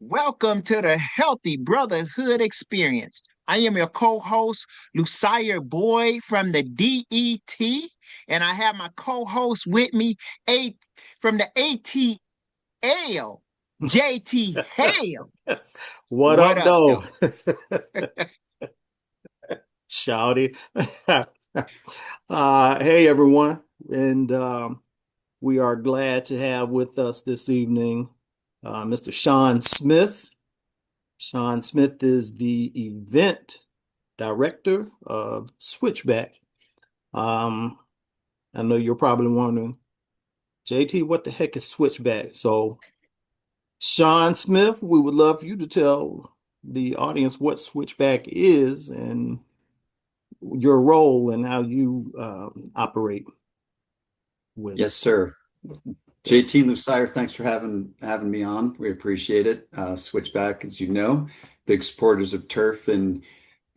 Welcome to the Healthy Brotherhood Experience. I am your co-host, Lucier Boyd from the DET, and I have my co-host with me, A from the ATL, JT Hale. What What up, up, though? though? Shouty. Hey, everyone. And we are glad to have with us this evening Mr. Sean Smith. Sean Smith is the event director of Switchback. Um, I know you're probably wondering, JT, what the heck is Switchback? So, Sean Smith, we would love for you to tell the audience what Switchback is and your role and how you operate with it. Yes, sir. JT Lucier, thanks for having me on. We appreciate it. Switchback, as you know, big supporters of turf and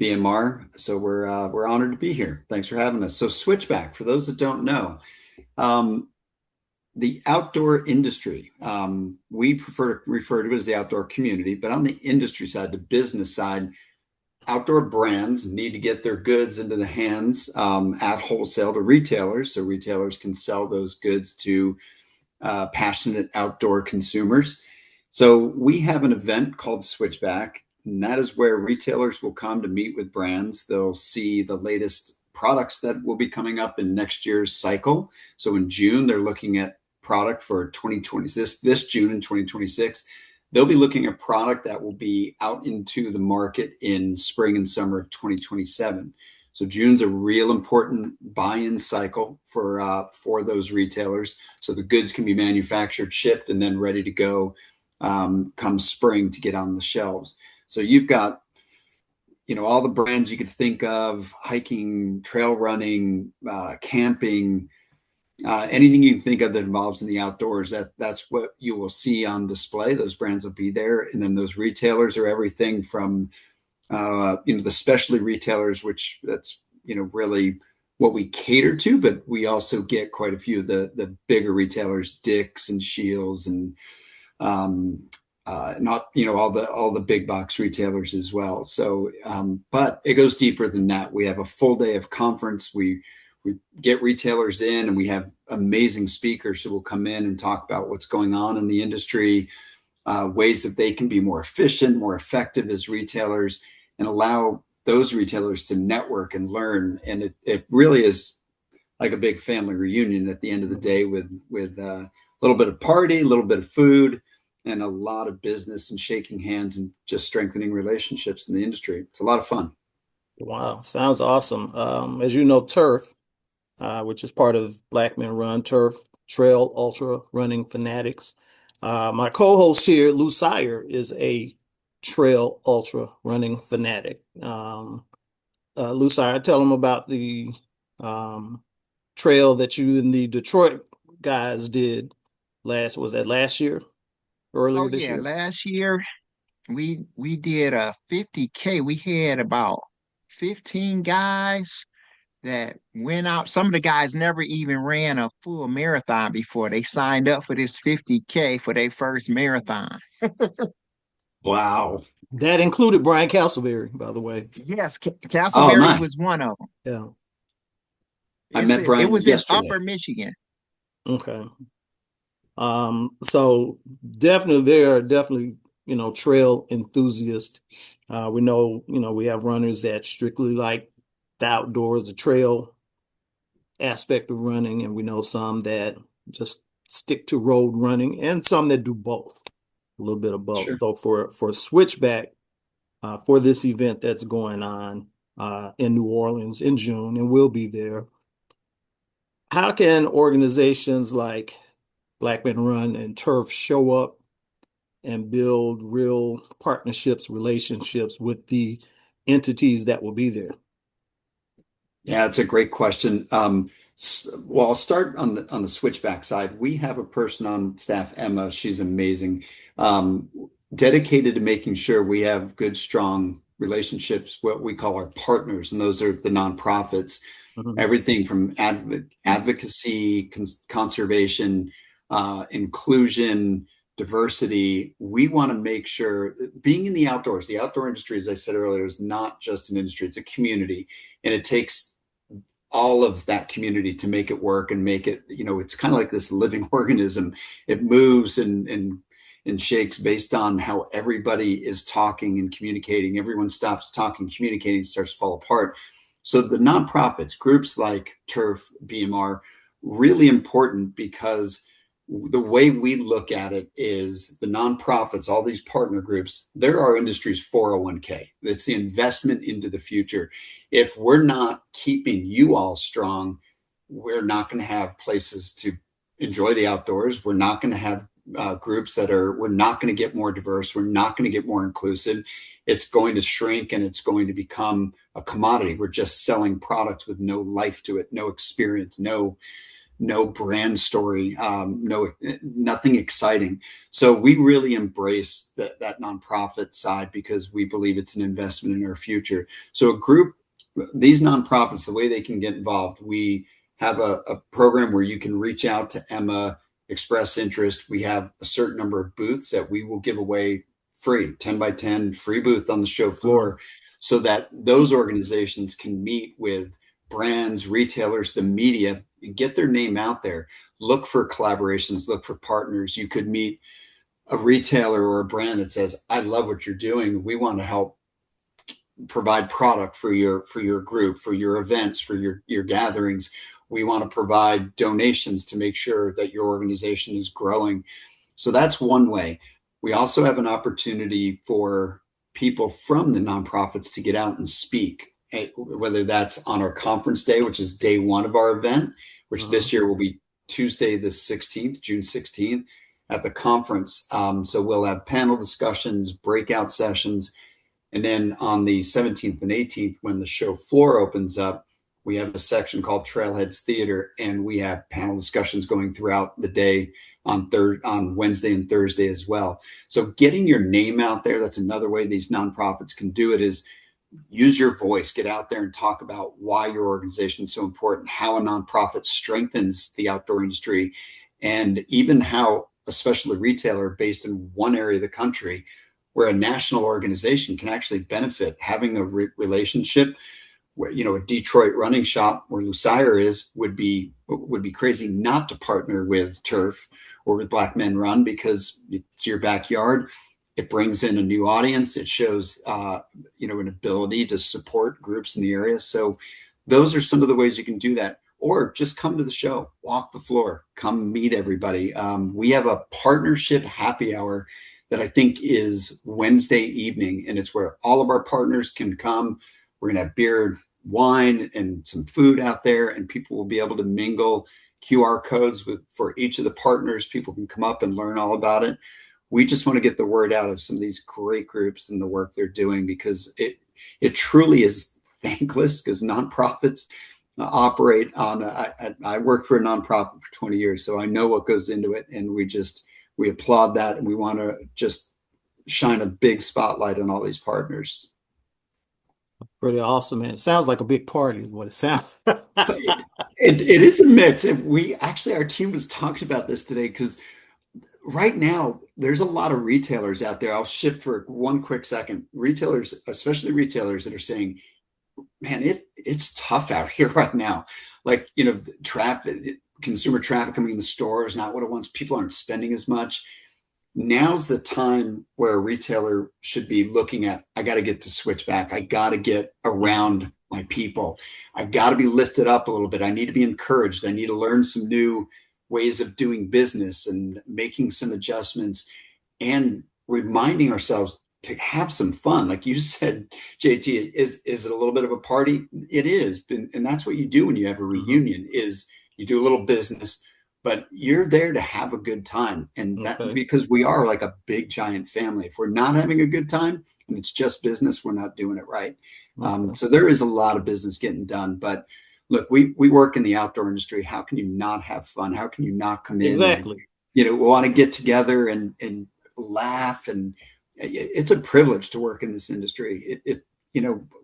BMR. So we're honored to be here. Thanks for having us. So Switchback, for those that don't know, um, the outdoor industry, we prefer to refer to it as the outdoor community, but on the industry side, the business side, outdoor brands need to get their goods into the hands at wholesale to retailers, so retailers can sell those goods to passionate outdoor consumers. So we have an event called Switchback, and that is where retailers will come to meet with brands. They'll see the latest products that will be coming up in next year's cycle. So in June, they're looking at product for 2020, this June in 2026. They'll be looking at product that will be out into the market in spring and summer of 2027. So June's a real important buy-in cycle for those retailers. So the goods can be manufactured, shipped, and then ready to go come spring to get on the shelves. So you've got, all the brands you could think of: hiking, trail running, camping, anything you can think of that involves in the outdoors. That's what you will see on display. Those brands will be there, and then those retailers are everything from the specialty retailers, which that's, really what we cater to, but we also get quite a few of the bigger retailers, Dick's and Shields and not, all the big box retailers as well. So, but it goes deeper than that. We have a full day of conference. We get retailers in and we have amazing speakers who will come in and talk about what's going on in the industry, ways that they can be more efficient, more effective as retailers, and allow those retailers to network and learn. And it really is like a big family reunion at the end of the day with a little bit of party, a little bit of food, and a lot of business and shaking hands and just strengthening relationships in the industry. It's a lot of fun. Wow, sounds awesome. As you know, Turf, which is part of Black Men Run, Turf Trail Ultra Running Fanatics. My co-host here, Lou Sire, is a trail ultra running fanatic. Lou Sire, tell him about the trail that you and the Detroit guys did was that last year, Oh earlier this yeah, year? last year we did a 50K. We had about 15 guys that went out. Some of the guys never even ran a full marathon before. They signed up for this 50K for their first marathon. Wow. That included Brian Castleberry, by the way. Yes, Oh, Castleberry was nice. one of them. Yeah. I met It Brian was in yesterday. Upper Michigan. Okay. So definitely there are definitely, trail enthusiasts. We know, we have runners that strictly like the outdoors, the trail aspect of running, and we know some that just stick to road running and some that do both, a little bit of both. Sure. So for Switchback, for this event that's going on in New Orleans in June and will be there, how can organizations like Black Men Run and Turf show up and build real partnerships, relationships with the entities that will be there? Yeah, it's a great question. Well, I'll start on the switchback side. We have a person on staff, Emma. She's amazing, um, dedicated to making sure we have good, strong relationships, what we call our partners, and those are the nonprofits. Mhm. Everything from advocacy, conservation, inclusion, diversity. We want to make sure that being in the outdoor industry, as I said earlier, is not just an industry, it's a community. And it takes all of that community to make it work and make it, it's kind of like this living organism. It moves and shakes based on how everybody is talking and communicating. Everyone stops talking, communicating, starts to fall apart. So the nonprofits, groups like TURF, BMR, really important because the way we look at it is the nonprofits, all these partner groups, they're our industry's 401k. It's the investment into the future. If we're not keeping you all strong, we're not going to have places to enjoy the outdoors. We're not going to have groups we're not going to get more diverse. We're not going to get more inclusive. It's going to shrink and it's going to become a commodity. We're just selling products with no life to it, no experience, no brand story, nothing exciting. So we really embrace that nonprofit side because we believe it's an investment in our future. So these nonprofits, the way they can get involved, we have a program where you can reach out to Emma, express interest. We have a certain number of booths that we will give away free, 10 by 10 free booth on the show floor, so that those organizations can meet with brands, retailers, the media, and get their name out there. Look for collaborations, look for partners. You could meet a retailer or a brand that says, I love what you're doing. We want to help provide product for your group, for your events, for your gatherings. We want to provide donations to make sure that your organization is growing. So that's one way. We also have an opportunity for people from the nonprofits to get out and speak, whether that's on our conference day, which is day one of our event, which this year will be Tuesday, the 16th, June 16th at the conference. So we'll have panel discussions, breakout sessions. And then on the 17th and 18th, when the show floor opens up, we have a section called Trailheads Theater, and we have panel discussions going throughout the day on Wednesday and Thursday as well. So getting your name out there, that's another way these nonprofits can do it, is use your voice, get out there and talk about why your organization is so important, how a nonprofit strengthens the outdoor industry, and even how a specialty retailer based in one area of the country where a national organization can actually benefit. Having a relationship where, a Detroit running shop where Lucire is would be crazy not to partner with TURF or with Black Men Run, because it's your backyard. It brings in a new audience. It shows, an ability to support groups in the area. So those are some of the ways you can do that. Or just come to the show, walk the floor, come meet everybody. We have a partnership happy hour that I think is Wednesday evening, and it's where all of our partners can come. We're going to have beer, wine, and some food out there, and people will be able to mingle. QR codes for each of the partners. People can come up and learn all about it. We just want to get the word out of some of these great groups and the work they're doing, because it truly is thankless, because nonprofits operate on, I worked for a nonprofit for 20 years, so I know what goes into it. And we applaud that. And we want to just shine a big spotlight on all these partners. Pretty awesome, man. It sounds like a big party is what it sounds. It is a mix. And our team was talking about this today, because right now there's a lot of retailers out there. I'll shift for one quick second. Retailers, especially retailers, that are saying, man, it's tough out here right now. Like, consumer traffic coming in the store is not what it wants. People aren't spending as much. Now's the time where a retailer should be looking at, I got to get to Switchback. I got to get around my people. I got to be lifted up a little bit. I need to be encouraged. I need to learn some new ways of doing business and making some adjustments, and reminding ourselves to have some fun. Like you said, JT, is it a little bit of a party? It is. And that's what you do when you have a reunion, is you do a little business, but you're there to have a good time. And that, because we are like a big giant family. If we're not having a good time and it's just business, we're not doing it right. So there is a lot of business getting done, but look, we work in the outdoor industry. How can you not have fun? How can you not come in? Exactly. And, want to get together and laugh. And it's a privilege to work in this industry.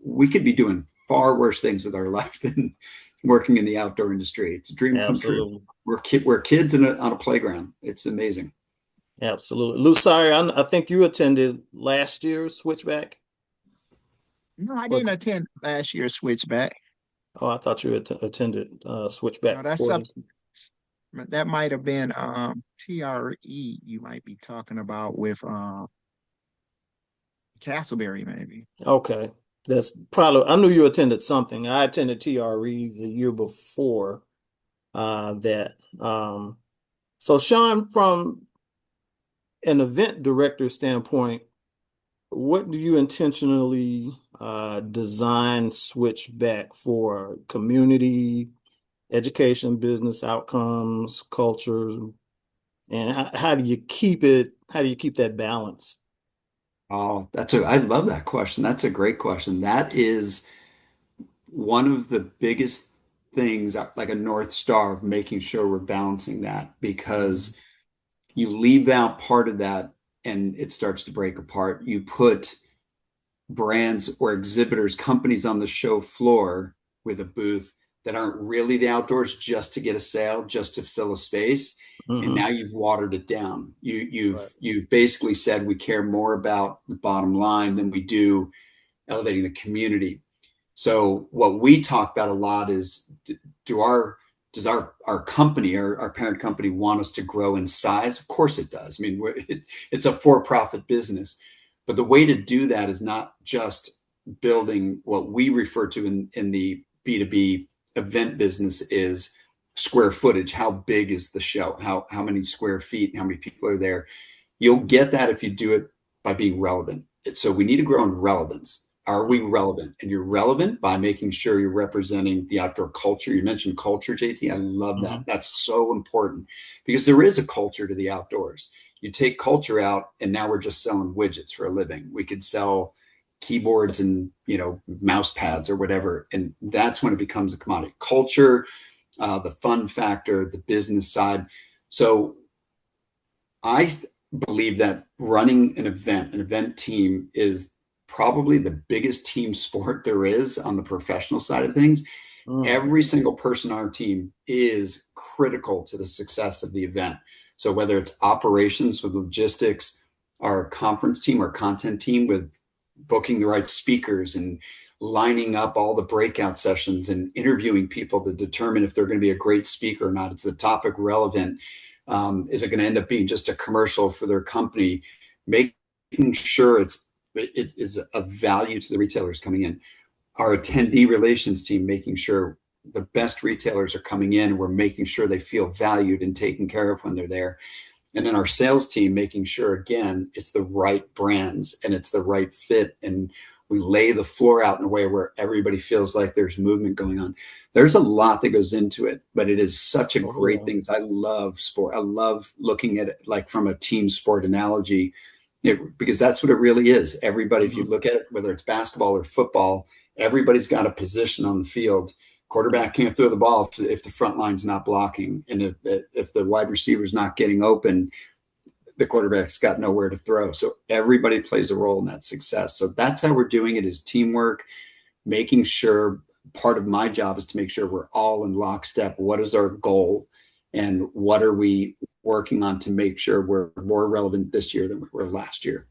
We could be doing far worse things with our life than working in the outdoor industry. It's a dream come true. We're kids on a playground. It's amazing. Absolutely. Lou, sorry, I think you attended last year's Switchback. No, I Or, didn't attend last year's Switchback. oh, I thought you attended No, Switchback that's before up. this. That might have been TRE you might be talking about with Castleberry, maybe. Okay. That's probably, I knew you attended something. I attended TRE the year before that. So Sean, from an event director standpoint, what do you intentionally design Switchback for? Community, education, business outcomes, culture, and how do you keep it? How do you keep that balance? Oh, I love that question. That's a great question. That is one of the biggest things, like a North Star of making sure we're balancing that Mhm. because you leave out part of that and it starts to break apart. You put brands or exhibitors, companies on the show floor with a booth that aren't really the outdoors just to get a sale, just to fill a space. And Hmm. now you've watered it down. Right. You've basically said we care more about the bottom line than we do elevating the community. So what we talk about a lot is do our does our company, our parent company, want us to grow in size? Of course it does. I mean, it's a for-profit business, but the way to do that is not just building what we refer to in the B2B event business is square footage. How big is the show? How many square feet? How many people are there? You'll get that if you do it by being relevant. So we need to grow in relevance. Are we Mhm. relevant? And you're relevant by making sure you're representing the outdoor culture. You mentioned culture, JT. I love that. Mhm. That's so important because there is a culture to the outdoors. You take culture out, and now we're just selling widgets for a living. We could sell keyboards and mouse pads or whatever, and that's when it becomes a commodity. Culture, the fun factor, the business side. So I believe that running an event team is probably the biggest team sport there is on the professional side of things. Mm. Every single person on our team is critical to the success of the event. So whether it's operations with logistics, our conference team, our content team with booking the right speakers and lining up all the breakout sessions and interviewing people to determine if they're going to be a great speaker or not. It's the topic relevant. Is it going to end up being just a commercial for their company? Making sure it is of value to the retailers coming in. Our attendee relations team making sure the best retailers are coming in. We're making sure they feel valued and taken care of when they're there. And then our sales team making sure, again, it's the right brands and it's the right fit. And we lay the floor out in a way where everybody feels like there's movement going on. There's a lot that goes into it, but it is such a Oh, great yeah. thing. I love sport. I love looking at it like from a team sport analogy because that's what it really is. Everybody, if you Mhm. look at it, whether it's basketball or football, everybody's got a position on the field. Yeah. Quarterback can't throw the ball if the front line's not blocking, and if the wide receiver's not getting open, the quarterback's got nowhere to throw. So everybody plays a role in that success. So that's how we're doing it: is teamwork, making sure. Part of my job is to make sure we're all in lockstep. What is our goal, and what are we working on to make sure we're more relevant this year than we were last year?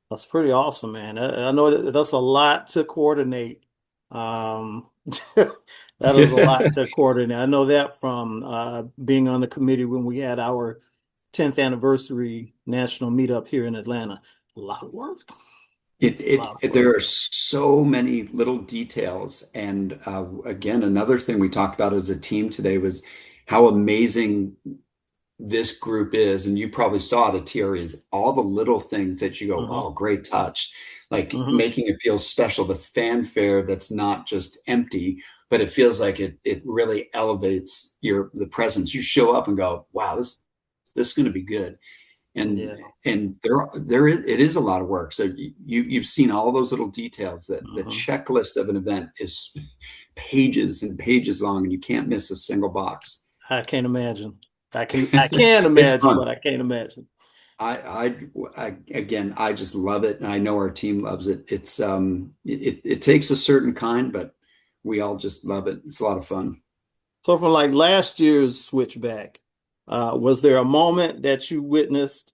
That's pretty awesome, man. I know that's a lot to coordinate. Um, that is a lot to coordinate. I know that from being on the committee when we had our 10th anniversary national meetup here in Atlanta. A lot of work. It's a lot of work. There are so many little details. And again, another thing we talked about as a team today was how amazing this group is. And you probably saw it at TRE is all the little things that you go, Hmm. oh, great touch, like Hmm. making it feel special, the fanfare that's not just empty, but it feels like it really elevates the presence. You show up and go, wow, this is going to be good. and Yeah. and it is a lot of work. So you've seen all those little details. That the Hmm. checklist of an event is pages and pages long, and you can't miss a single box. I can't imagine. I can It's imagine, fun. but I can't imagine. Again, I just love it, and I know our team loves it. It takes a certain kind, but we all just love it. It's a lot of fun. So from like last year's switchback, was there a moment that you witnessed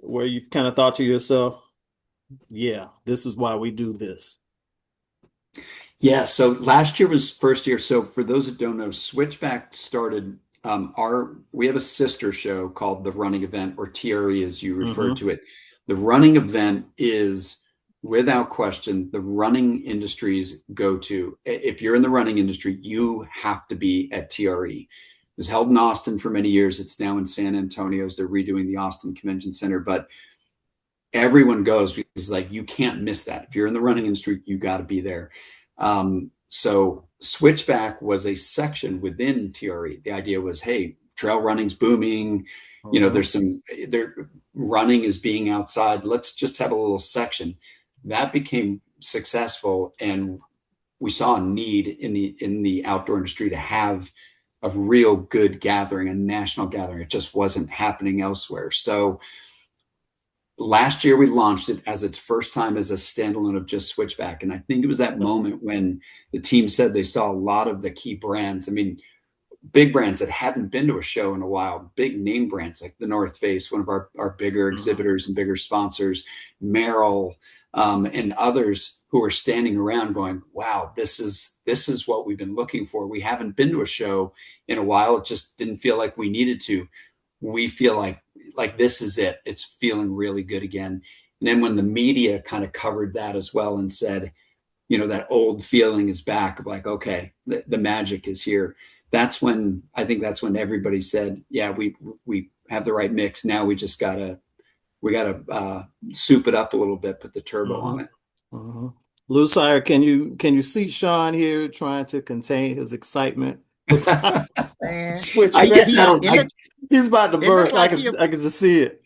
where you kind of thought to yourself, yeah, this is why we do this? Yeah, so last year was first year. So for those that don't know, Switchback started our we have a sister show called the Running Event, or TRE as you referred Mm-hmm. to it. The running event is without question the running industry's go-to. If you're in the running industry, you have to be at TRE. It was held in Austin for many years. It's now in San Antonio as they're redoing the Austin Convention Center, but everyone goes because like you can't miss that. If you're in the running industry, you got to be there. So Switchback was a section within TRE. The idea was, hey, trail running's booming. You know, Mm-hmm. there's there running is being outside. Let's just have a little section. That became successful, and we saw a need in the outdoor industry to have a real good gathering, a national gathering. It just wasn't happening elsewhere. So last year we launched it as its first time as a standalone of just Switchback. And I think it was that moment when the team said they saw a lot of the key brands. I mean, big brands that hadn't been to a show in a while, big name brands like the North Face, one of our bigger Mm-hmm. exhibitors and bigger sponsors, Merrill, and others who are standing around going, wow, this is what we've been looking for. We haven't been to a show in a while. It just didn't feel like we needed to. We feel like this is it. It's feeling really good again. And then when the media kind of covered that as well and said, you know, that old feeling is back of like, okay, the magic is here. That's when everybody said, yeah, we have the right mix. Now we gotta soup it up a little bit, put the turbo Mm-hmm. on it. Mm-hmm. Lou Sire, can you see Sean here trying to contain his excitement about Man, I Switchback? get that. He's about to it looked burst. I like can I can just see it.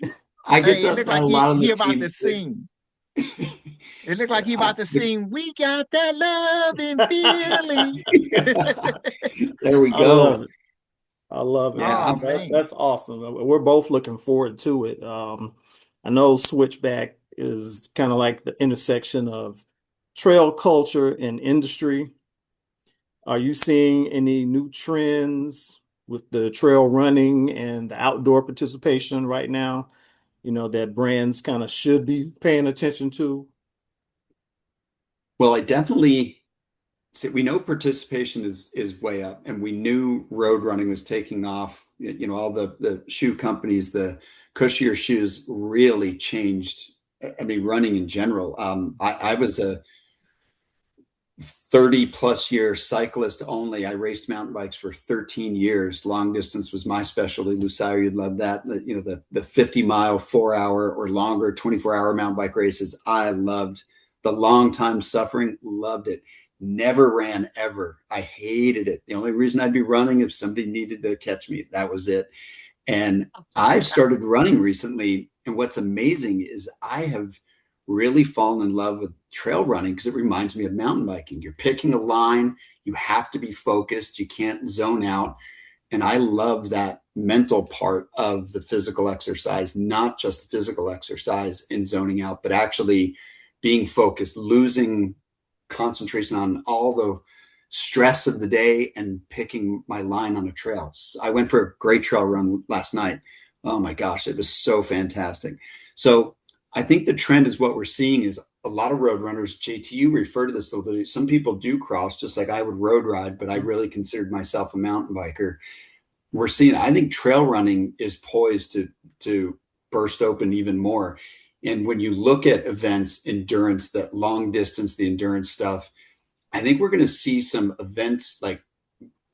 I get it looked that like a he lot on he the about to team. sing. It looked like he I, about to sing. We got that love and feeling. there we I love go. it. I love it, Yeah, Oh man. I'm man. That's awesome. We're both looking forward to it. I know Switchback is kind of like the intersection of trail culture and industry. Are you seeing any new trends with the trail running and the outdoor participation right now, that brands kind of should be paying attention to? well. I definitely see. We know participation is way up, and we knew road running was taking off. You know, all the shoe companies, the cushier shoes really changed. I mean, running in general. I was a 30 plus year cyclist only. I raced mountain bikes for 13 years. Long distance was my specialty. Lucia, you'd love that. The 50-mile, 4 hour or longer, 24-hour mountain bike races. I loved the long time suffering, loved it. Never ran ever. I hated it. The only reason I'd be running if somebody needed to catch me. That was it. And I've started running recently. And what's amazing is I have really fallen in love with trail running because it reminds me of mountain biking. You're picking a line, you have to be focused, you can't zone out. And I love that mental part of the physical exercise, not just physical exercise in zoning out, but actually being focused, losing concentration on all the stress of the day and picking my line on a trail. I went for a great trail run last night. Oh my gosh, it was so fantastic. So I think the trend is what we're seeing is a lot of road runners. JTU refer to this a little bit. Some people do cross just like I would road ride, but I really considered myself a mountain biker. We're seeing, I think trail running is poised to burst open even more. And when you look at events, endurance, that long distance, the endurance stuff, I think we're going to see some events like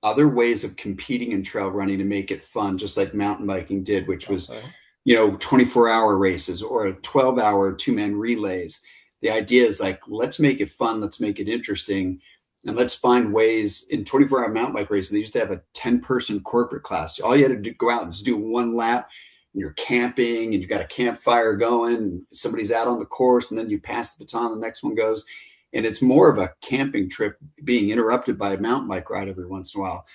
other ways of competing in trail running to make it fun, just like mountain biking did, which was, Okay. 24-hour races or a 12-hour two-man relays. The idea is like, let's make it fun. Let's make it interesting. And let's find ways in 24-hour mountain bike races. They used to have a 10-person corporate class. All you had to do, go out and just do one lap. And you're camping and you've got a campfire going. And somebody's out on the course and then you pass the baton. The next one goes. And it's more of a camping trip being interrupted by a mountain bike ride every once in a while.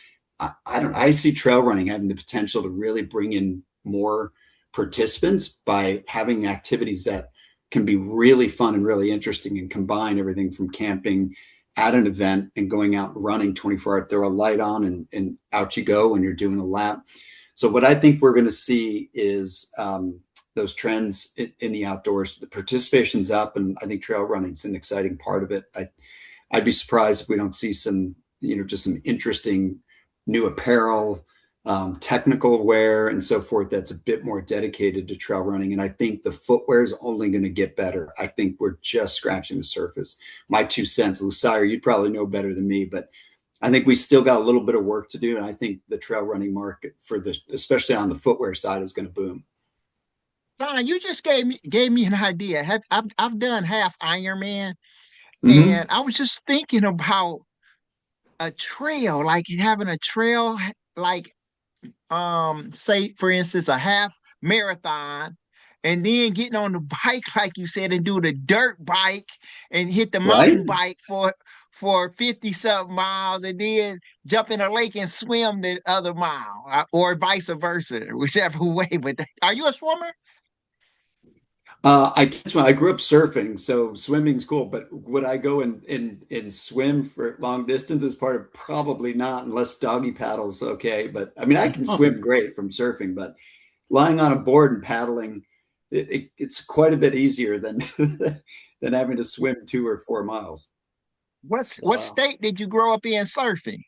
I see trail running having the potential to really bring in more participants by having activities that can be really fun and really interesting and combine everything from camping at an event and going out and running 24 hours, throw a light on and out you go when you're doing a lap. So what I think we're going to see is those trends in the outdoors. The participation's up, and I think trail running's an exciting part of it. I'd be surprised if we don't see some, just some interesting new apparel, technical wear, and so forth that's a bit more dedicated to trail running. And I think the footwear is only going to get better. I think we're just scratching the surface. My 2 cents, Lusair, you'd probably know better than me, but I think we still got a little bit of work to do. And I think the trail running market especially on the footwear side, is going to boom. John, you just gave me an idea. I've done half Ironman, Mm-hmm. and I was just thinking about a trail, like having a trail, like say for instance a half marathon, and then getting on the bike like you said and do the dirt bike and hit the Right? mountain bike for 50 something miles, and then jump in a lake and swim the other mile, or vice versa, whichever way. But are you a swimmer? I can't swim. I grew up surfing, so swimming's cool. But would I go and swim for long distance as part of, probably not, unless doggy paddles okay. But I mean, I can swim great from surfing, but lying on a board and paddling, it's quite a bit easier than than having to swim 2 or 4 miles. What Wow. state did you grow up in surfing?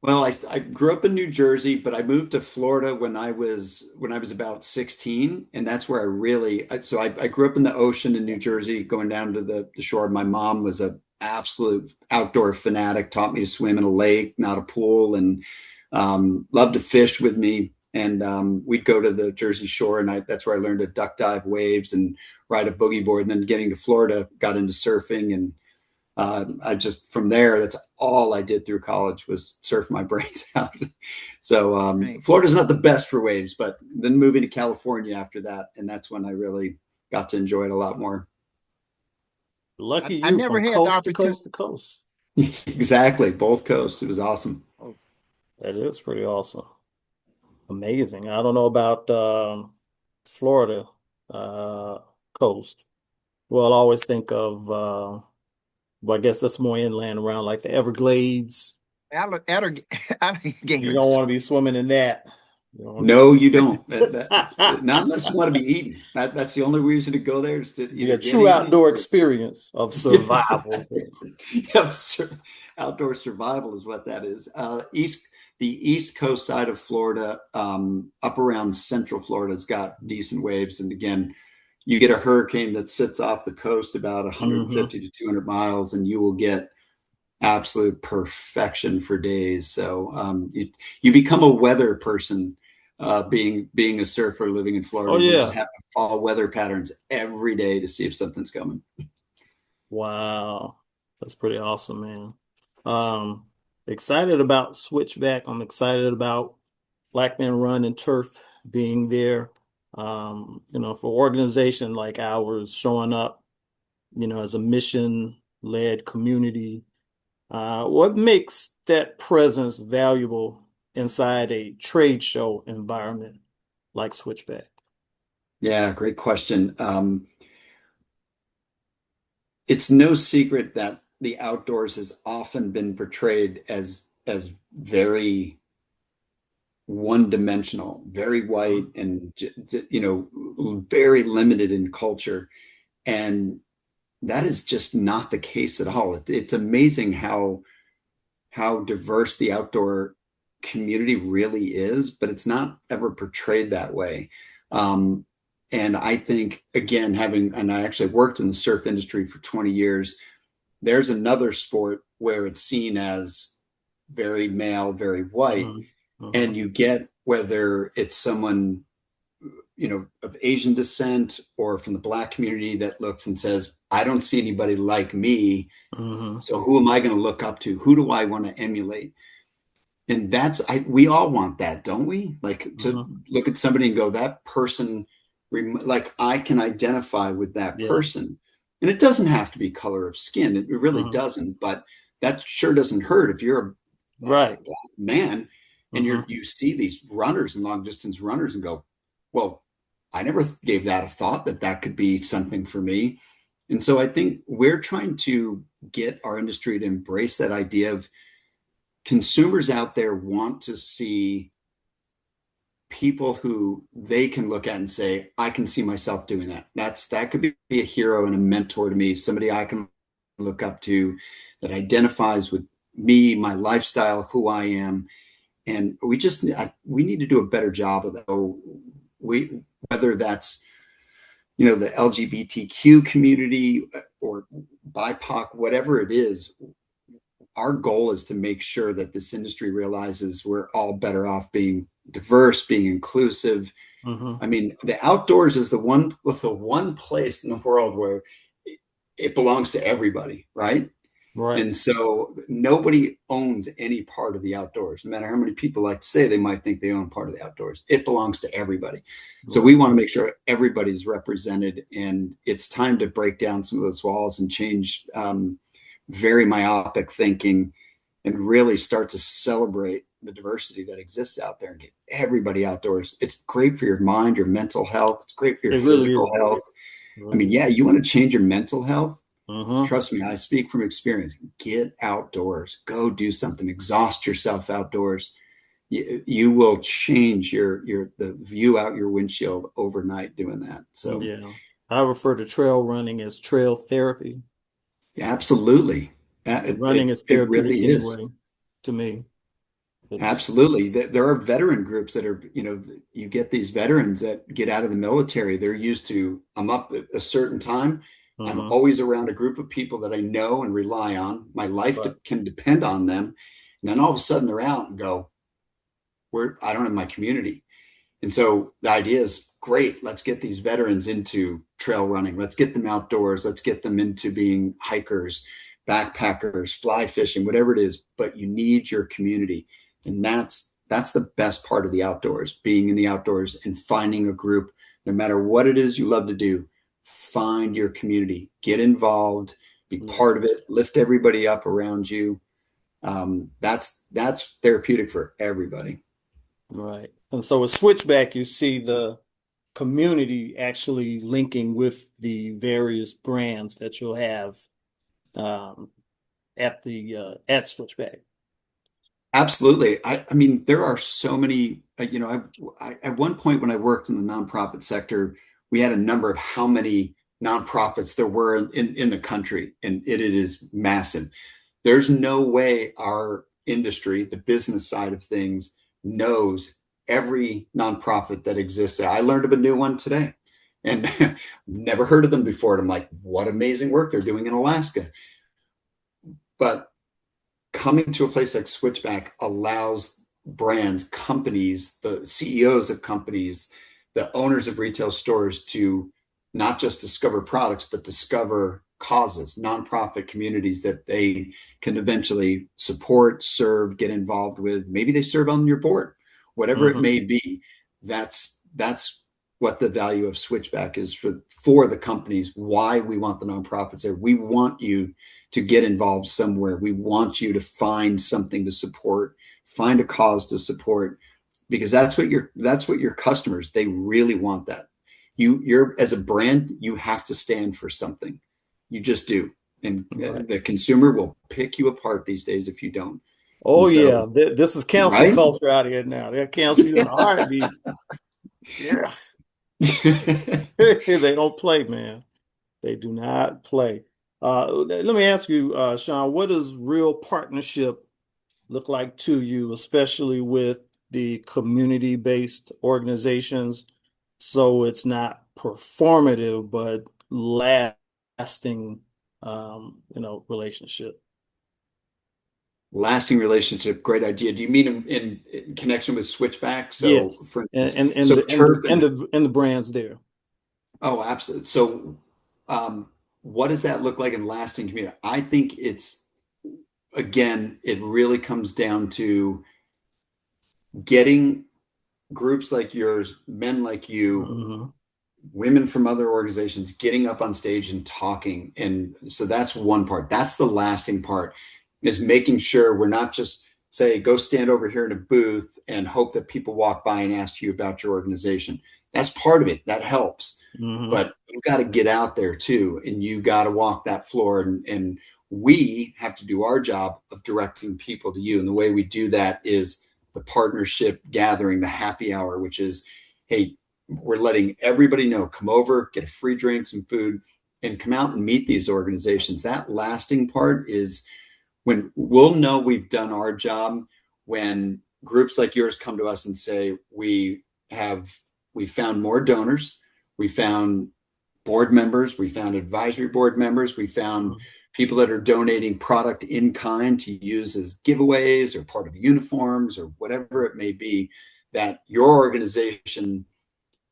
Well, I grew up in New Jersey, but I moved to Florida when I was about 16, and that's where I really so I grew up in the ocean in New Jersey, going down to the shore. My mom was a absolute outdoor fanatic, taught me to swim in a lake, not a pool, and loved to fish with me. And we'd go to the Jersey Shore, and that's where I learned to duck dive waves and ride a boogie board. And then getting to Florida, got into surfing, and I just, from there, that's all I did through college was surf my brains out. So Right. Florida's not the best for waves, but then moving to California after that, and that's when I really got to enjoy it a lot more. Lucky I you, never from had the coast to opportunity. coast to coast. Exactly, both coasts. It was awesome. That is pretty awesome. Amazing. I don't know about Florida uh, coast. Well, I always think of, well, I guess that's more inland around like the Everglades. You don't Alligators. want to be swimming in that. You don't want No, you don't. to Not unless you want to be eaten. That's the only reason to go there, is to be either a get true eaten outdoor or experience of yes, survival. outdoor survival is what that is. The east coast side of Florida, up around central Florida, has got decent waves. And again, you get a hurricane that sits off the coast about Hmm. 150 to 200 miles, and you will get absolute perfection for days. So you become a weather person, being a surfer living in Oh Florida. You just yeah. have to follow weather patterns every day to see if something's coming. Wow. That's pretty awesome, man. Um, excited about Switchback. I'm excited about Black Men Run and Turf being there. For organization like ours showing up, as a mission-led community. What makes that presence valuable inside a trade show environment like Switchback? Yeah, great question. It's no secret that the outdoors has often been portrayed as very one-dimensional, very white, and very limited in culture. And that is just not the case at all. It's amazing how diverse the outdoor community really is, but it's not ever portrayed that way. Um, and I think, again, and I actually worked in the surf industry for 20 years, there's another sport where it's seen as very male, very white. Hmm. Hmm. And you get, whether it's someone, of Asian descent or from the Black community, that looks and says, I don't see anybody like me. Hmm. So who am I going to look up to? Who do I want to emulate? And we all want that, don't we? Like, to Hmm. look at somebody and go, that person, like, I can identify with that Yeah. person. And it doesn't have to be color of skin. It really Hmm. doesn't. But that sure doesn't hurt if you're a Right. Black man and Hmm. you see these runners and long distance runners and go, well, I never gave that a thought, that could be something for me. And so I think we're trying to get our industry to embrace that idea of consumers out there want to see people who they can look at and say, I can see myself doing that. That could be a hero and a mentor to me, somebody I can look up to that identifies with me, my lifestyle, who I am. And we need to do a better job of that. So whether that's, the LGBTQ community or BIPOC, whatever it is, our goal is to make sure that this industry realizes we're all better off being diverse, being inclusive. Mm-hmm. I mean, the outdoors is the one place in the world where it belongs to everybody, right? Right. And so nobody owns any part of the outdoors. No matter how many people like to say they might think they own part of the outdoors, it belongs to everybody. So Right. we want to make sure everybody's represented, and it's time to break down some of those walls and change very myopic thinking and really start to celebrate the diversity that exists out there and get everybody outdoors. It's great for your mind, your mental health. It's great for your It really physical is. health. I mean, Really yeah, is. you want to change your mental health. Mm-hmm. Trust me, I speak from experience. Get outdoors, go do something, exhaust yourself outdoors. You will change the view out your windshield overnight doing that. So Yeah. I refer to trail running as trail therapy. absolutely. And It, running it, is it therapeutic really is. anyway, to me. It's Absolutely. There are veteran groups that are, you get these veterans that get out of the military. They're used to, I'm up at a certain time. I'm mm-hmm. always around a group of people that I know and rely on. My life Right. can depend on them. And then all of a sudden they're out and go, I don't have my community. And so the idea is great. Let's get these veterans into trail running. Let's get them outdoors. Let's get them into being hikers, backpackers, fly fishing, whatever it is. But you need your community. And that's the best part of the outdoors, being in the outdoors and finding a group, no matter what it is you love to do, find your community, get involved, be Yeah. part of it, lift everybody up around you. That's therapeutic for everybody. Right. And so with Switchback, you see the community actually linking with the various brands that you'll have um, at Switchback. Absolutely. I mean, there are so many, at one point when I worked in the nonprofit sector, we had a number of how many nonprofits there were in the country, and it is massive. There's no way our industry, the business side of things, knows every nonprofit that exists. I learned of a new one today and never heard of them before. And I'm like, what amazing work they're doing in Alaska. But coming to a place like Switchback allows brands, companies, the CEOs of companies, the owners of retail stores to not just discover products, but discover causes, nonprofit communities that they can eventually support, serve, get involved with. Maybe they serve on your board, whatever it Mm-hmm. may be. That's what the value of Switchback is for the companies, why we want the nonprofits there. We want you to get involved somewhere. We want you to find something to support, find a cause to support, because that's what your customers, they really want that. You're as a brand, you have to stand for something. You just do. And Right. the consumer will pick you apart these days if you don't. Oh And so, yeah, this is cancel right? culture out here now. They'll cancel you in a heartbeat. Yeah. They don't play, man. They do not play. Let me ask you, Sean, what does real partnership look like to you, especially with the community-based organizations, so it's not performative but lasting, relationship? Lasting relationship, great idea. Do you mean in connection with Switchback? So, Yes, for and instance, and so the and turf the and and the brands there. oh, absolutely. So, what does that look like in lasting community? I think again, it really comes down to getting groups like yours, men like you, Hmm. women from other organizations getting up on stage and talking. And so that's one part. That's the lasting part, is making sure we're not just say, go stand over here in a booth and hope that people walk by and ask you about your organization. That's part of it. That helps. Hmm. But you got to get out there too, and you got to walk that floor. And we have to do our job of directing people to you. And the way we do that is the partnership gathering, the happy hour, which is, hey, we're letting everybody know, come over, get a free drink, some food, and come out and meet these organizations. That lasting part is when we'll know we've done our job, when groups like yours come to us and say, we found more donors, we found board members, we found advisory board members, we found people that are donating product in kind to use as giveaways or part of uniforms or whatever it may be, that your organization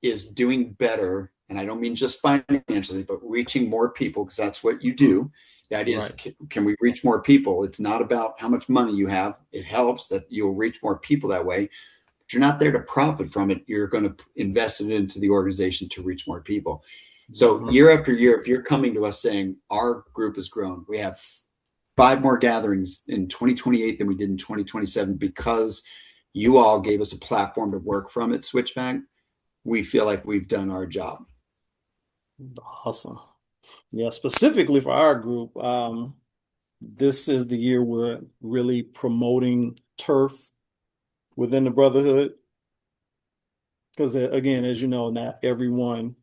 is doing better. And I don't mean just financially, but reaching more people, because that's what you do. The idea is, can we reach more people? It's not about how much money you have. It helps that you'll reach more people that way. But you're not there to profit from it. You're going to invest it into the organization to reach more people. So year after year, if you're coming to us saying our group has grown, we have 5 more gatherings in 2028 than we did in 2027 because you all gave us a platform to work from at Switchback, we feel like we've done our job. Awesome. Yeah, specifically for our group, this is the year we're really promoting turf within the Brotherhood. Because again, as you know, not everyone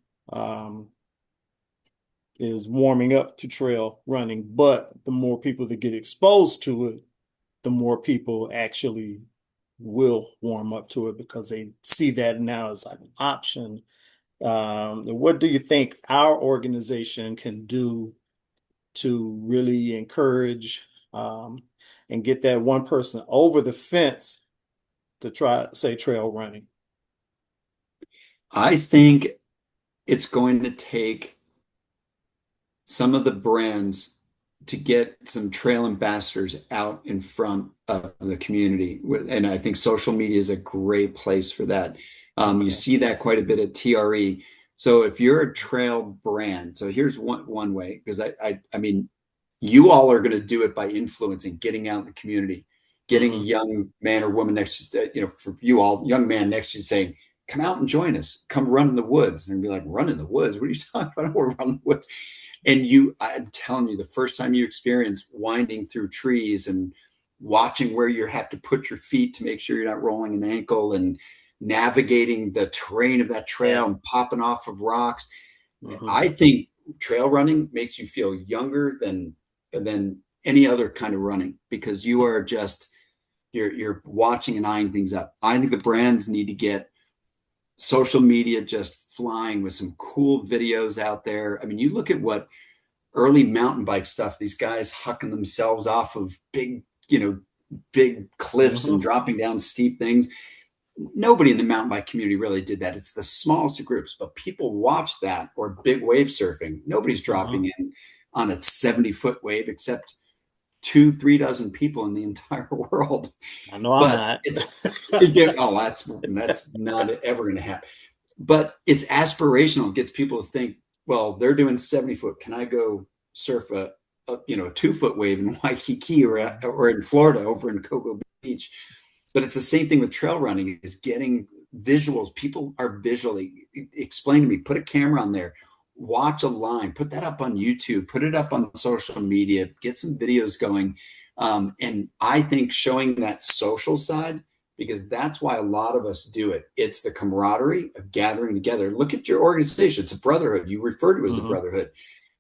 is warming up to trail running, but the more people that get exposed to it, the more people actually will warm up to it because they see that now as an option. What do you think our organization can do to really encourage and get that one person over the fence to try, say, trail running? I think it's going to take some of the brands to get some trail ambassadors out in front of the community. And I think social media is a great place for that. You see that quite a bit at TRE. So if you're a trail brand, so here's one way, because I mean, you all are going to do it by influencing, getting out in the community, getting a young man or woman next to you, for you all, young man next to you saying, come out and join us, come run in the woods. And be like, run in the woods? What are you talking about? I don't want to run in the woods. And I'm telling you, the first time you experience winding through trees and watching where you have to put your feet to make sure you're not rolling an ankle and navigating the terrain of that trail and popping off of rocks. I think trail running makes you feel younger than any other kind of running, because you are just, you're watching and eyeing things up. I think the brands need to get social media just flying with some cool videos out there. I mean, you look at what early mountain bike stuff, these guys hucking themselves off of big cliffs and dropping down steep things. Nobody in the mountain bike community really did that. It's the smallest of groups, but people watch that, or big wave surfing. Nobody's dropping in on a 70-foot wave except 2-3 dozen people in the entire world. I know I'm not. That's not ever going to happen. But it's aspirational. It gets people to think, well, they're doing 70-foot. Can I go surf a 2-foot wave in Waikiki or in Florida over in Cocoa Beach? But it's the same thing with trail running, is getting visuals. People are visually, explain to me, put a camera on there, watch a line, put that up on YouTube, put it up on social media, get some videos going. And I think showing that social side, because that's why a lot of us do it. It's the camaraderie of gathering together. Look at your organization. It's a brotherhood. You refer to it as a brotherhood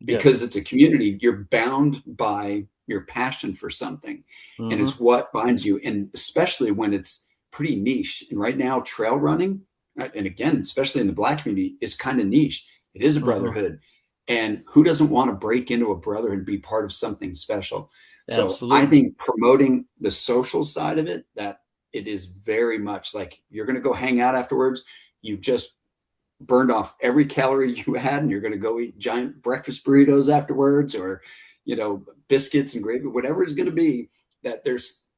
because it's a community. You're bound by your passion for something, and it's what binds you. And especially when it's pretty niche. And right now, trail running, and again, especially in the Black community, is kind of niche. It is a brotherhood. And who doesn't want to break into a brotherhood and be part of something special? So I think promoting the social side of it, that it is very much like you're going to go hang out afterwards. You've just burned off every calorie you had, and you're going to go eat giant breakfast burritos afterwards, or, biscuits and gravy, whatever it's going to be, that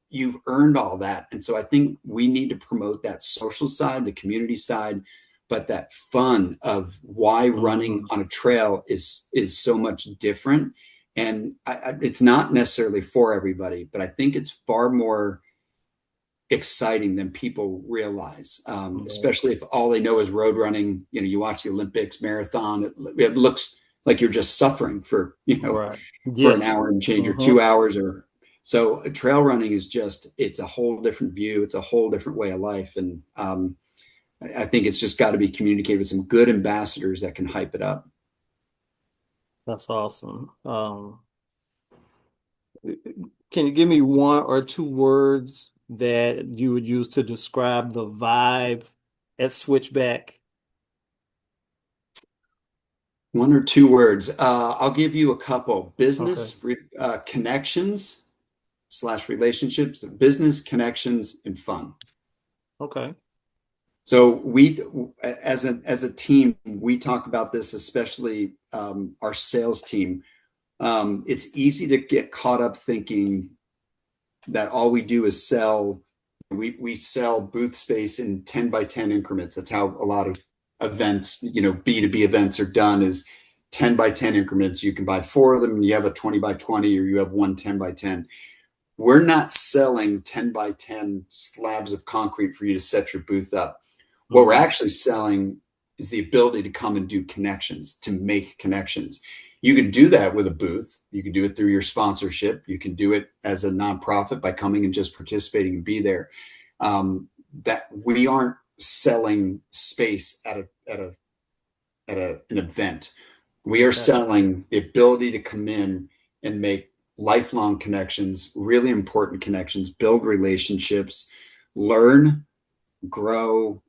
you've earned all that. And so I think we need to promote that social side, the community side, but that fun of why running on a trail is so much different. And it's not necessarily for everybody, but I think it's far more exciting than people realize, especially if all they know is road running. You watch the Olympics, marathon, it looks like you're just suffering for, for an hour and change or 2 hours, or So trail running is it's a whole different view. It's a whole different way of life. And I think it's just got to be communicated with some good ambassadors that can hype it up. That's awesome. Can you give me one or two words that you would use to describe the vibe at Switchback? One or two words. I'll give you a couple. Okay. Business connections / relationships, business connections, and fun. Okay. So as a team, we talk about this, especially our sales team. It's easy to get caught up thinking that all we do is sell. We sell booth space in 10 by 10 increments. That's how a lot of events, B2B events are done, is 10 by 10 increments. You can buy 4 of them and you have a 20 by 20, or you have one 10 by 10. We're not selling 10 by 10 slabs of concrete for you to set your booth up. What we're actually selling is the ability to come and do connections, to make connections. You can do that with a booth. You can do it through your sponsorship. You can do it as a nonprofit by coming and just participating and be there. That we aren't selling space at an event. We are selling the ability to come in and make lifelong connections, really important connections, build relationships, learn, grow,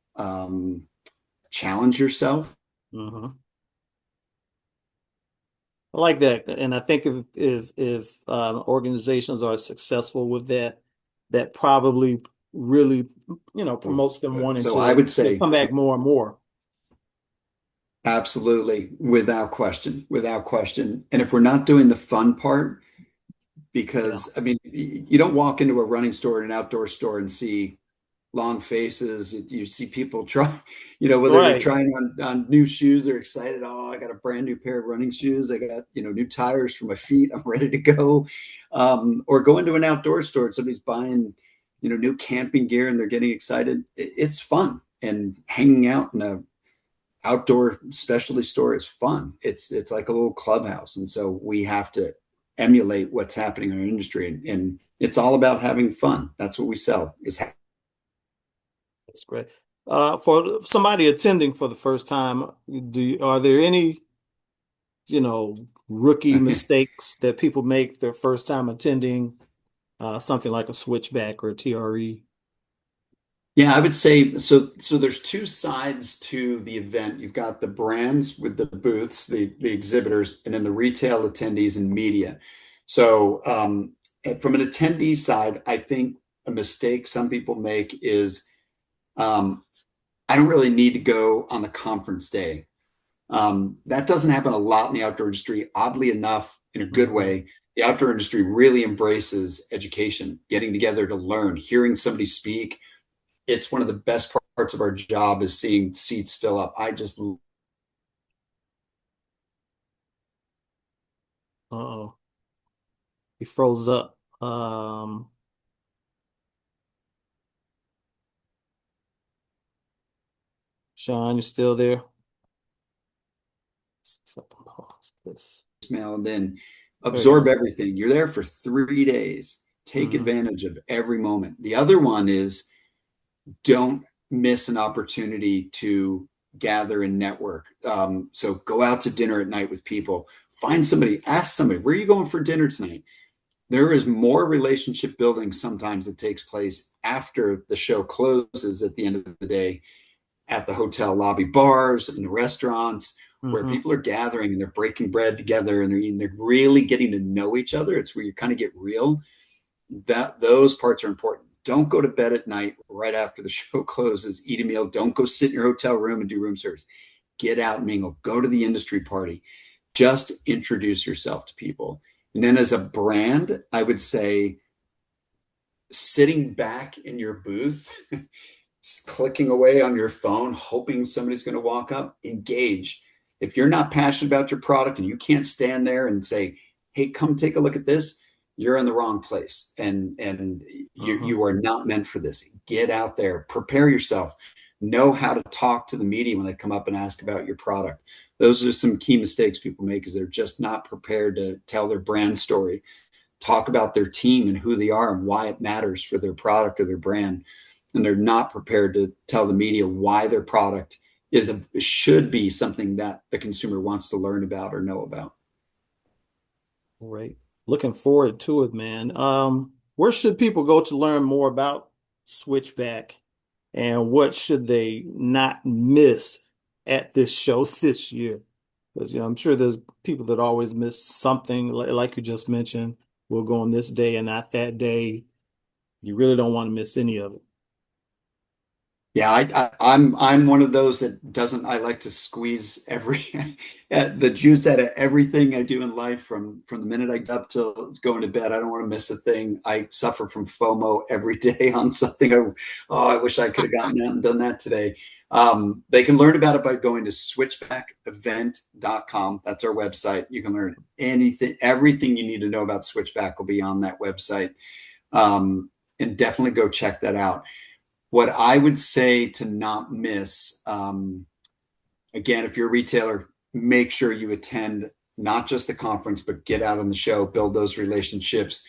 challenge yourself. Mm-hmm. I like that, and I think if organizations are successful with that, that probably really promotes them wanting So I to would say come back more and more. absolutely, without question, without question. And if we're not doing the fun part, Yeah. because I mean, you don't walk into a running store, an outdoor store, and see long faces. You see people try, whether they're Right. trying on new shoes, they're excited. Oh, I got a brand new pair of running shoes. I got, new tires for my feet. I'm ready to go. Or go into an outdoor store and somebody's buying, new camping gear and they're getting excited. It's fun. And hanging out in a outdoor specialty store is fun. It's like a little clubhouse. And so we have to emulate what's happening in our industry. And it's all about having fun. That's what we sell is That's great. For somebody attending for the first time, are there any, rookie mistakes that people make their first time attending something like a Switchback or a TRE? Yeah, I would say so. So there's two sides to the event. You've got the brands with the booths, the exhibitors, and then the retail attendees and media. So from an attendee side, I think a mistake some people make is I don't really need to go on the conference day. That doesn't happen a lot in the outdoor industry. Oddly enough, in a good way, the outdoor industry really embraces education, getting together to learn, hearing somebody speak. It's one of the best parts of our job is seeing seats fill up. Uh-oh, he froze up. Sean, you still there? If I can pause this. smell and then There you absorb go. everything. You're there for 3 days. Take Hmm. advantage of every moment. The other one is don't miss an opportunity to gather and network. So go out to dinner at night with people. Find somebody, ask somebody, where are you going for dinner tonight? There is more relationship building sometimes that takes place after the show closes at the end of the day at the hotel lobby bars and the restaurants where Hmm. people are gathering and they're breaking bread together and they're really getting to know each other. It's where you kind of get real. That those parts are important. Don't go to bed at night right after the show closes, eat a meal. Don't go sit in your hotel room and do room service. Get out and mingle. Go to the industry party. Just introduce yourself to people. And then as a brand, I would say sitting back in your booth clicking away on your phone, hoping somebody's going to walk up, engage. If you're not passionate about your product and you can't stand there and say, hey, come take a look at this, you're in the wrong place. And you are not meant for this. Get out there, prepare yourself, know how to talk to the media when they come up and ask about your product. Those are some key mistakes people make is they're just not prepared to tell their brand story talk about their team and who they are and why it matters for their product or their brand. And they're not prepared to tell the media why their product should be something that the consumer wants to learn about or know about. Great. Looking forward to it, man. Where should people go to learn more about Switchback, and what should they not miss at this show this year? Because I'm sure there's people that always miss something, like you just mentioned. We'll go on this day and not that day. You really don't want to miss any of it. Yeah, I'm one of those that doesn't. I like to squeeze the juice out of everything I do in life from the minute I get up till going to bed. I don't want to miss a thing. I suffer from FOMO every day on something. I wish I could have gotten out and done that today. They can learn about it by going to switchbackevent.com. That's our website. You can learn everything you need to know about Switchback will be on that website. And definitely go check that out. What I would say to not miss, again, if you're a retailer, make sure you attend not just the conference, but get out on the show, build those relationships,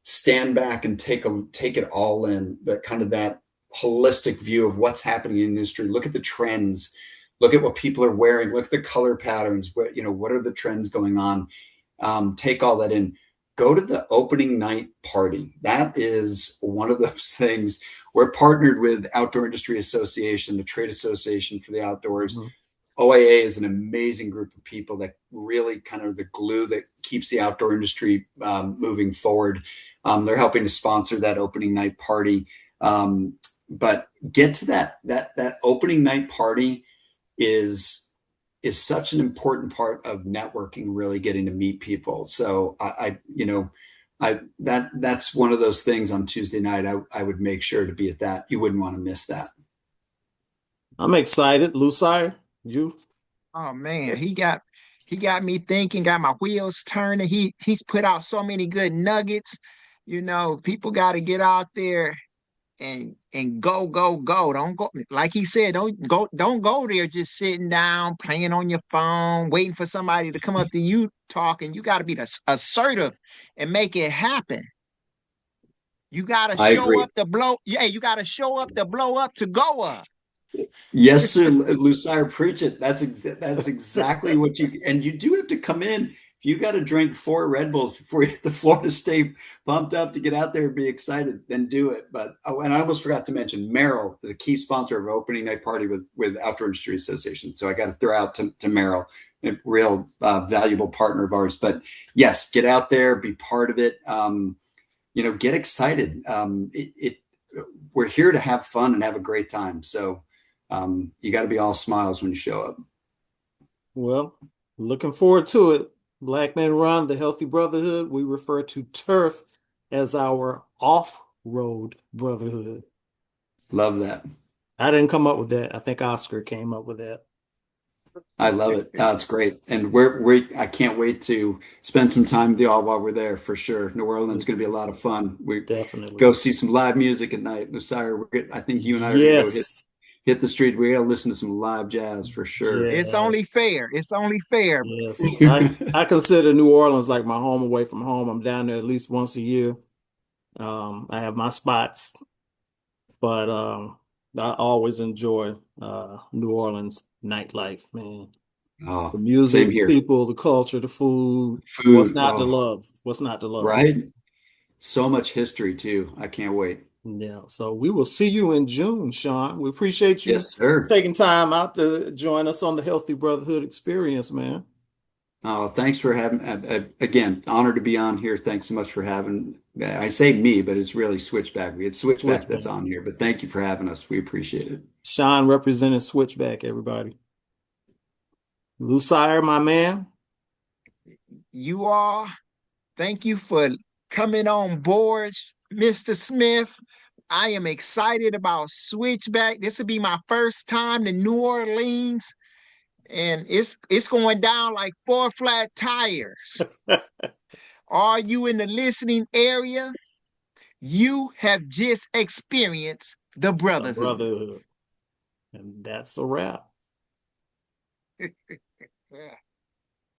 stand back and take it all in, that kind of that holistic view of what's happening in the industry. Look at the trends, look at what people are wearing, look at the color patterns, what are the trends going on? Take all that in. Go to the opening night party. That is one of those things. We're partnered with Outdoor Industry Association, the trade association for the outdoors. OIA is an amazing group of people that really kind of the glue that keeps the outdoor industry moving forward. They're helping to sponsor that opening night party. But get to that opening night party is such an important part of networking, really getting to meet people. So that's one of those things on Tuesday night. I would make sure to be at that. You wouldn't want to miss that. I'm excited. Lucille, you? Oh man, he got me thinking, got my wheels turning. He's put out so many good nuggets. People got to get out there and go, go, go. Don't go, like he said, don't go there just sitting down, playing on your phone, waiting for somebody to come up to you talking. You got to be assertive and make it happen. You got to I show agree. up to blow. Yeah, you got to show up to blow up to go up. Yes, sir. Lucille, preach it. That's exactly what and you do have to come in. If you got to drink 4 Red Bulls before you hit the floor to stay pumped up to get out there and be excited, then do it. But and I almost forgot to mention, Merrill is a key sponsor of opening night party with Outdoor Industry Association. So I got to throw out to Merrill, a real valuable partner of ours. But yes, get out there, be part of it. Get excited. We're here to have fun and have a great time. So you got to be all smiles when you show up. Well, looking forward to it. Black Men Run, the Healthy Brotherhood. We refer to turf as our off-road brotherhood. Love that. I didn't come up with that. I think Oscar came up with that. I love it. It's great. And I can't wait to spend some time with y'all while we're there for sure. New Orleans is going to be a lot of fun. We Definitely go see some live music at night. Lucille, I think you and I are going to go hit the street. We got to listen to some live jazz for sure. Yeah. It's only fair. It's only fair. Yes. I consider New Orleans like my home away from home. I'm down there at least once a year. I have my spots, but I always enjoy New Orleans nightlife, man. Oh, The music, same here. people, the culture, the food. Food. What's not to love? What's not to love? Right? So much history too. I can't wait. Yeah. So we will see you in June, Sean. We appreciate you Yes, sir. taking time out to join us on the Healthy Brotherhood experience, man. Oh, thanks for having, again, honored to be on here. Thanks so much for having, I say me, but it's really Switchback. We had Switchback that's on here, but thank you for having us. We appreciate it. Sean representing Switchback, everybody. Lucille, my man. You all, thank you for coming on board, Mr. Smith. I am excited about Switchback. This will be my first time to New Orleans, and it's going down like 4 flat tires. Are you in the listening area? You have just experienced the Brotherhood. And that's a wrap. Yeah.